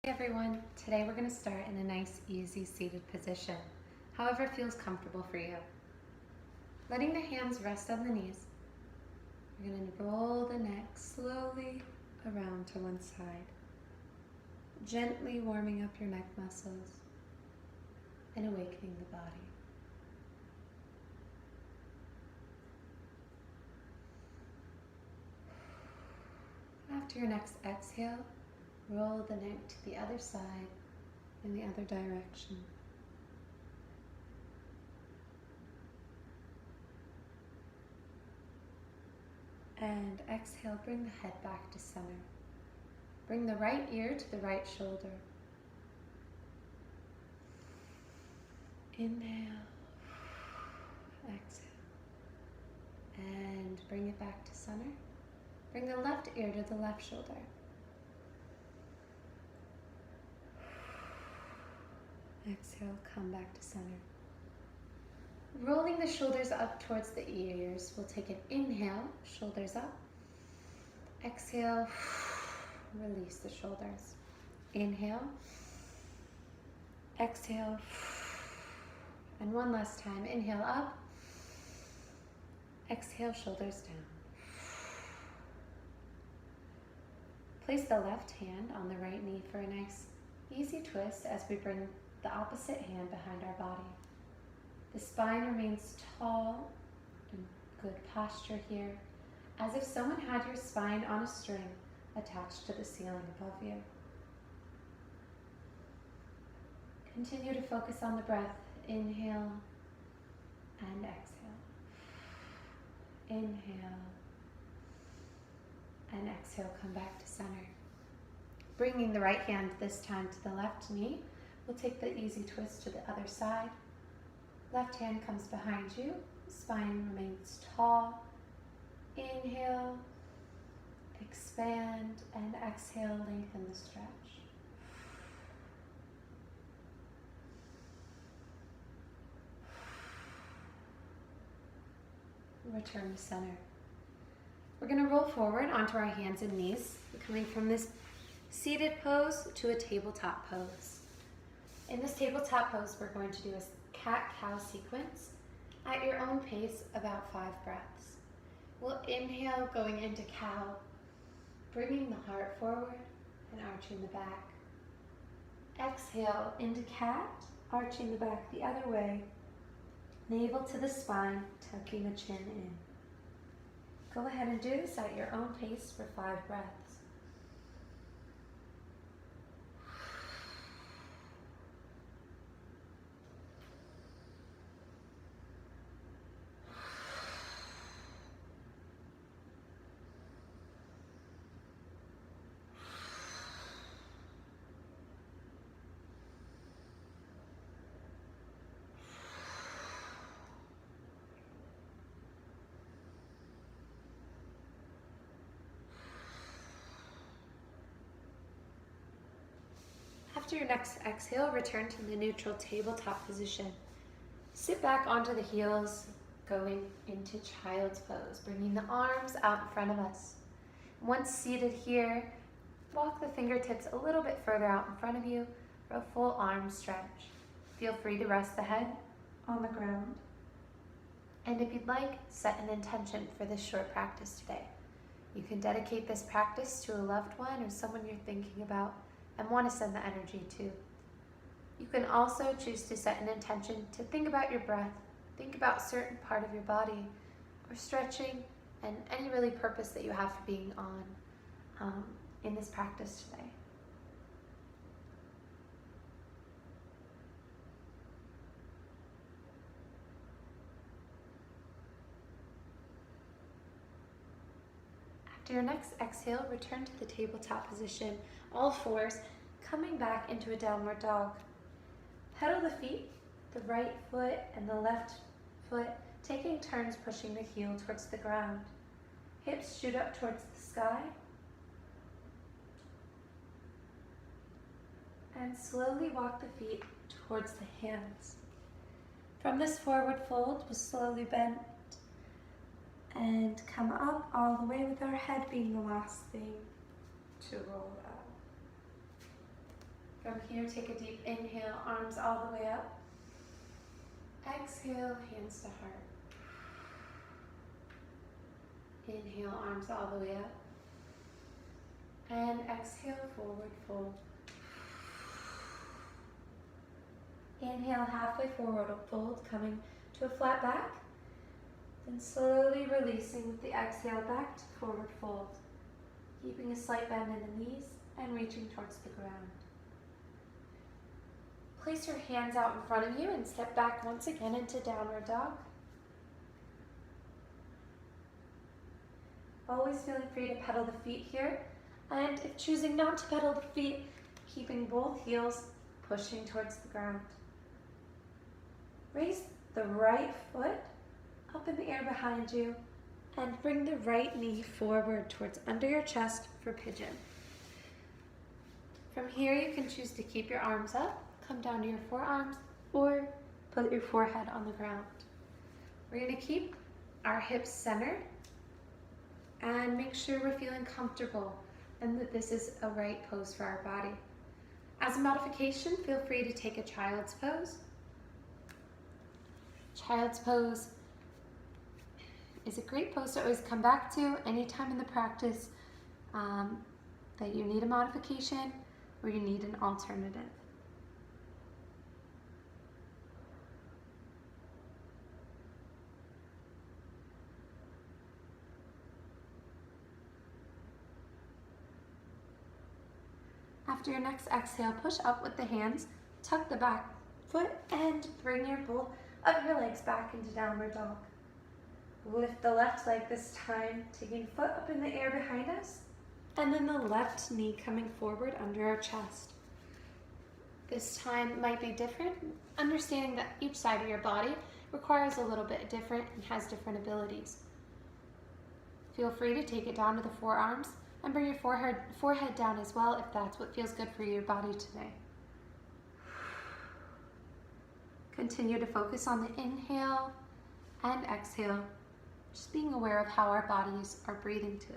Hey everyone, today we're going to start in a nice, easy seated position, however feels comfortable for you. Letting the hands rest on the knees, you're going to roll the neck slowly around to one side, gently warming up your neck muscles and awakening the body. After your next exhale, roll the neck to the other side in the other direction. And exhale, bring the head back to center. Bring the right ear to the right shoulder. Inhale, exhale, and bring it back to center. Bring the left ear to the left shoulder. Exhale, come back to center. Rolling the shoulders up towards the ears, we'll take an inhale, shoulders up. Exhale, release the shoulders. Inhale, exhale, and one last time. Inhale up, exhale, shoulders down. Place the left hand on the right knee for a nice, easy twist as we bring the opposite hand behind our body. The spine remains tall and good posture here, as if someone had your spine on a string attached to the ceiling above you. Continue to focus on the breath. Inhale and exhale. Inhale and exhale, come back to center. Bringing the right hand this time to the left knee, we'll take the easy twist to the other side. Left hand comes behind you, spine remains tall. Inhale, expand, and exhale, lengthen the stretch. Return to center. We're going to roll forward onto our hands and knees, coming from this seated pose to a tabletop pose. In this tabletop pose, we're going to do a cat-cow sequence at your own pace, about 5 breaths. We'll inhale, going into cow, bringing the heart forward and arching the back. Exhale into cat, arching the back the other way, navel to the spine, tucking the chin in. Go ahead and do this at your own pace for 5 breaths. After your next exhale, return to the neutral tabletop position. Sit back onto the heels, going into child's pose, bringing the arms out in front of us. Once seated here, walk the fingertips a little bit further out in front of you for a full arm stretch. Feel free to rest the head on the ground. And if you'd like, set an intention for this short practice today. You can dedicate this practice to a loved one or someone you're thinking about and want to send the energy to. You can also choose to set an intention to think about your breath, think about a certain part of your body, or stretching, and any really purpose that you have for being on in this practice today. After your next exhale, return to the tabletop position, all fours, coming back into a downward dog. Pedal the feet, the right foot and the left foot, taking turns pushing the heel towards the ground. Hips shoot up towards the sky. And slowly walk the feet towards the hands. From this forward fold, we'll slowly bend and come up all the way with our head being the last thing to roll out. From here, take a deep inhale, arms all the way up. Exhale, hands to heart. Inhale, arms all the way up. And exhale, forward fold. Inhale, halfway forward fold, coming to a flat back. Then slowly releasing with the exhale back to forward fold. Keeping a slight bend in the knees and reaching towards the ground. Place your hands out in front of you and step back once again into downward dog. Always feeling free to pedal the feet here. And if choosing not to pedal the feet, keeping both heels pushing towards the ground. Raise the right foot up in the air behind you and bring the right knee forward towards under your chest for pigeon. From here, you can choose to keep your arms up, come down to your forearms, or put your forehead on the ground. We're going to keep our hips centered and make sure we're feeling comfortable and that this is a right pose for our body. As a modification, feel free to take a child's pose. Child's pose is a great pose to always come back to anytime in the practice that you need a modification or you need an alternative. After your next exhale, push up with the hands, tuck the back foot, and bring your both of your legs back into downward dog. Lift the left leg this time, taking foot up in the air behind us, and then the left knee coming forward under our chest. This time might be different, understanding that each side of your body requires a little bit different and has different abilities. Feel free to take it down to the forearms and bring your forehead down as well if that's what feels good for your body today. Continue to focus on the inhale and exhale, just being aware of how our bodies are breathing today.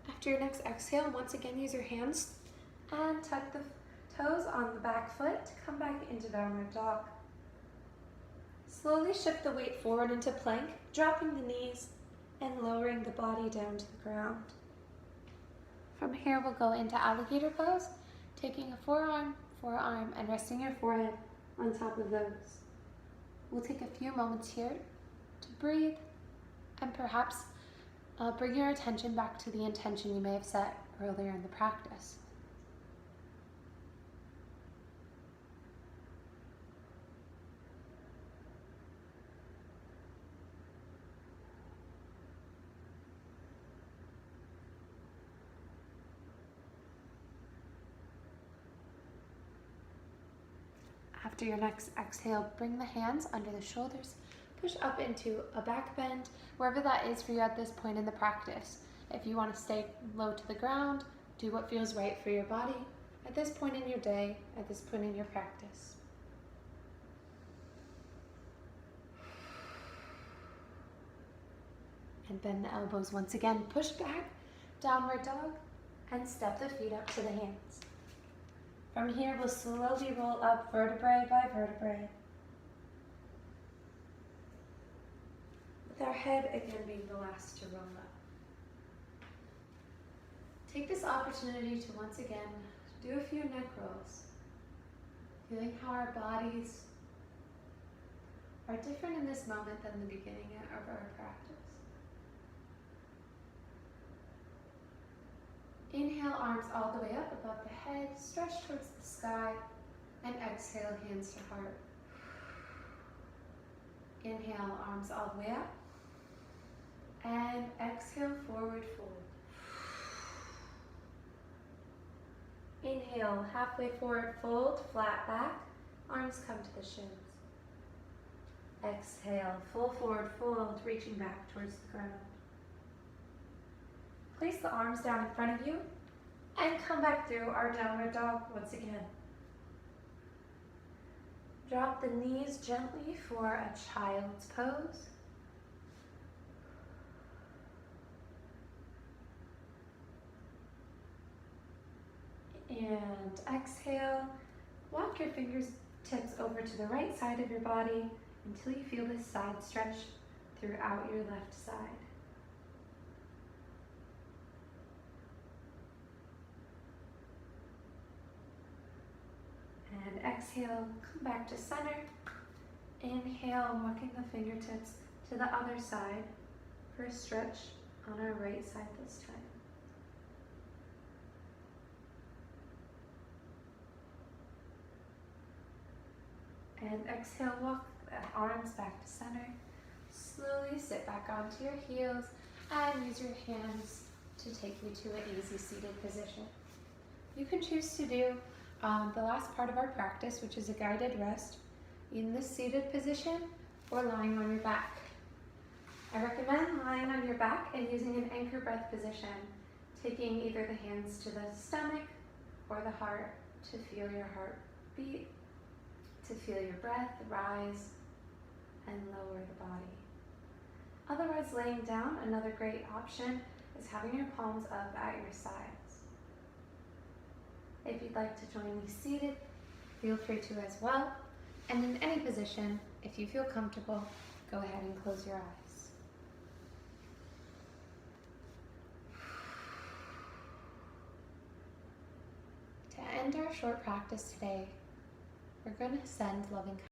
After your next exhale, once again use your hands and tuck the toes on the back foot to come back into downward dog. Slowly shift the weight forward into plank, dropping the knees and lowering the body down to the ground. From here, we'll go into Alligator Pose, taking a forearm, and resting your forehead on top of those. We'll take a few moments here to breathe and perhaps bring your attention back to the intention you may have set earlier in the practice. After your next exhale, bring the hands under the shoulders, push up into a back bend, wherever that is for you at this point in the practice. If you want to stay low to the ground, do what feels right for your body at this point in your day, at this point in your practice. And bend the elbows once again, push back, downward dog, and step the feet up to the hands. From here, we'll slowly roll up vertebrae by vertebrae, with our head again being the last to roll up. Take this opportunity to once again do a few neck rolls, feeling how our bodies are different in this moment than the beginning of our practice. Inhale, arms all the way up above the head, stretch towards the sky, and exhale, hands to heart. Inhale, arms all the way up, and exhale, forward fold. Inhale, halfway forward fold, flat back, arms come to the shins. Exhale, full forward fold, reaching back towards the ground. Place the arms down in front of you and come back through our downward dog once again. Drop the knees gently for a child's pose. And exhale, walk your fingertips over to the right side of your body until you feel this side stretch throughout your left side. And exhale, come back to center. Inhale, walking the fingertips to the other side for a stretch on our right side this time. And exhale, walk the arms back to center. Slowly sit back onto your heels and use your hands to take you to an easy seated position. You can choose to do the last part of our practice, which is a guided rest, in this seated position or lying on your back. I recommend lying on your back and using an anchor breath position, taking either the hands to the stomach or the heart to feel your heart beat, to feel your breath rise and lower the body. Otherwise, laying down, another great option is having your palms up at your sides. If you'd like to join me seated, feel free to as well. And in any position, if you feel comfortable, go ahead and close your eyes. To end our short practice today, we're going to send loving